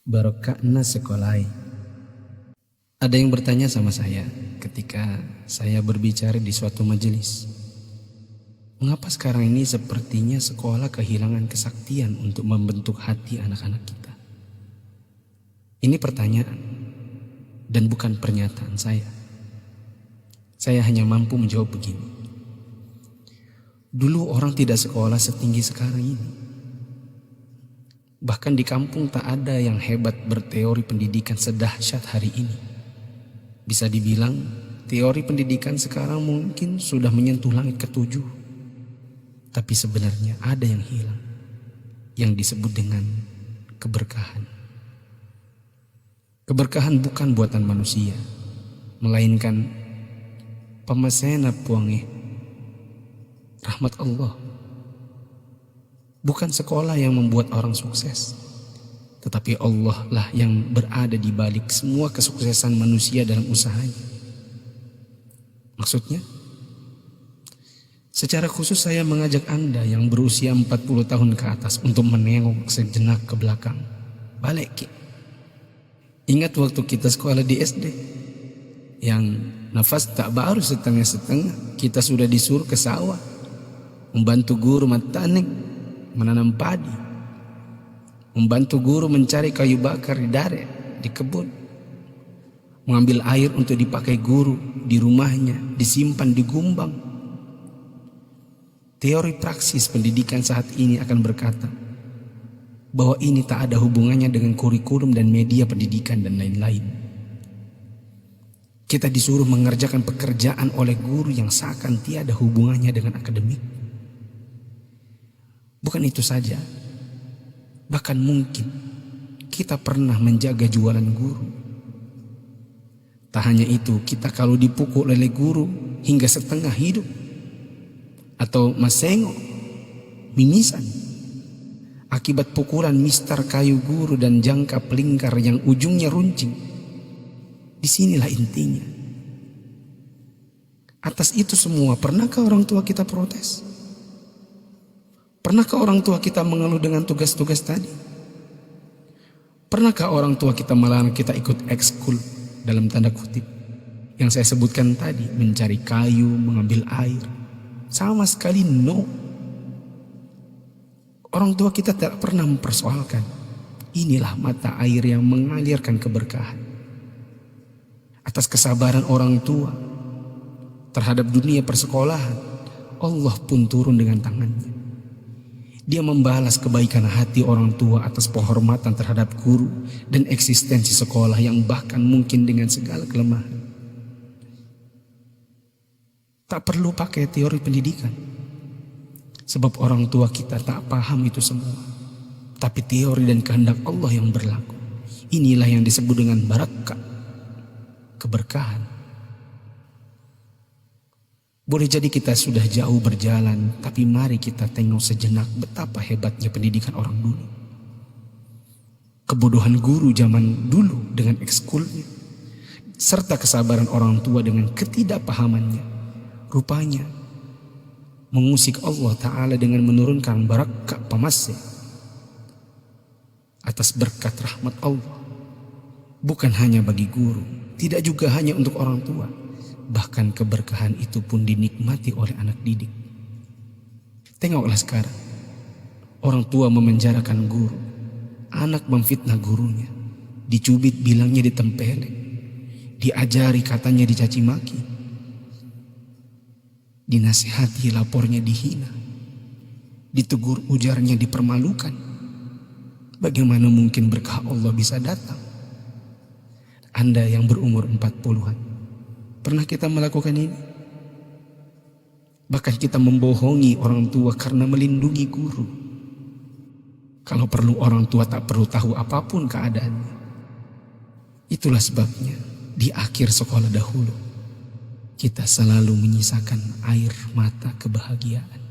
Barokahna sekolai. Ada yang bertanya sama saya ketika saya berbicara di suatu majelis. Mengapa sekarang ini sepertinya sekolah kehilangan kesaktian untuk membentuk hati anak-anak kita? Ini pertanyaan dan bukan pernyataan saya. Saya hanya mampu menjawab begini. Dulu orang tidak sekolah setinggi sekarang ini. Bahkan di kampung tak ada yang hebat berteori pendidikan sedahsyat hari ini. Bisa dibilang teori pendidikan sekarang mungkin sudah menyentuh langit ketujuh. Tapi sebenarnya ada yang hilang, yang disebut dengan keberkahan. Keberkahan bukan buatan manusia, melainkan pemasena puange, rahmat Allah. Bukan sekolah yang membuat orang sukses, tetapi Allah lah yang berada di balik semua kesuksesan manusia dalam usahanya. Maksudnya, secara khusus saya mengajak Anda yang berusia 40 tahun ke atas untuk menengok sejenak ke belakang. Balik. Ingat waktu kita sekolah di SD, yang nafas tak baru setengah-setengah, kita sudah disuruh ke sawah, membantu guru matanik, menanam padi, membantu guru mencari kayu bakar di darat, di kebun, mengambil air untuk dipakai guru di rumahnya, disimpan di gumbang. Teori praksis pendidikan saat ini akan berkata bahwa ini tak ada hubungannya dengan kurikulum dan media pendidikan dan lain-lain. Kita disuruh mengerjakan pekerjaan oleh guru yang seakan tiada hubungannya dengan akademik. Bukan itu saja, bahkan mungkin kita pernah menjaga jualan guru. Tak hanya itu, kita kalau dipukul oleh guru hingga setengah hidup, atau masengo, mimisan, akibat pukulan mistar kayu guru dan jangka pelingkar yang ujungnya runcing. Disinilah intinya. Atas itu semua, pernahkah orang tua kita protes? Pernahkah orang tua kita mengeluh dengan tugas-tugas tadi? Pernahkah orang tua kita melarang kita ikut ekskul dalam tanda kutip yang saya sebutkan tadi, mencari kayu, mengambil air? Sama sekali no. Orang tua kita tak pernah mempersoalkan. Inilah mata air yang mengalirkan keberkahan. Atas kesabaran orang tua terhadap dunia persekolahan, Allah pun turun dengan tangannya. Dia membalas kebaikan hati orang tua atas penghormatan terhadap guru dan eksistensi sekolah yang bahkan mungkin dengan segala kelemahan. Tak perlu pakai teori pendidikan, sebab orang tua kita tak paham itu semua. Tapi teori dan kehendak Allah yang berlaku. Inilah yang disebut dengan barakah, keberkahan. Boleh jadi kita sudah jauh berjalan, tapi mari kita tengok sejenak betapa hebatnya pendidikan orang dulu. Kebodohan guru zaman dulu dengan ekskulnya, serta kesabaran orang tua dengan ketidakpahamannya, rupanya mengusik Allah Ta'ala dengan menurunkan barakah pamasya atas berkat rahmat Allah. Bukan hanya bagi guru, tidak juga hanya untuk orang tua. Bahkan keberkahan itu pun dinikmati oleh anak didik. Tengoklah sekarang, orang tua memenjarakan guru, anak memfitnah gurunya, dicubit bilangnya ditempeleng, diajari katanya dicaci maki, dinasihati lapornya dihina, ditegur ujarnya dipermalukan. Bagaimana mungkin berkah Allah bisa datang? Anda yang berumur 40-an, pernah kita melakukan ini? Bahkan kita membohongi orang tua karena melindungi guru. Kalau perlu orang tua tak perlu tahu apapun keadaannya. Itulah sebabnya di akhir sekolah dahulu kita selalu menyisakan air mata kebahagiaan.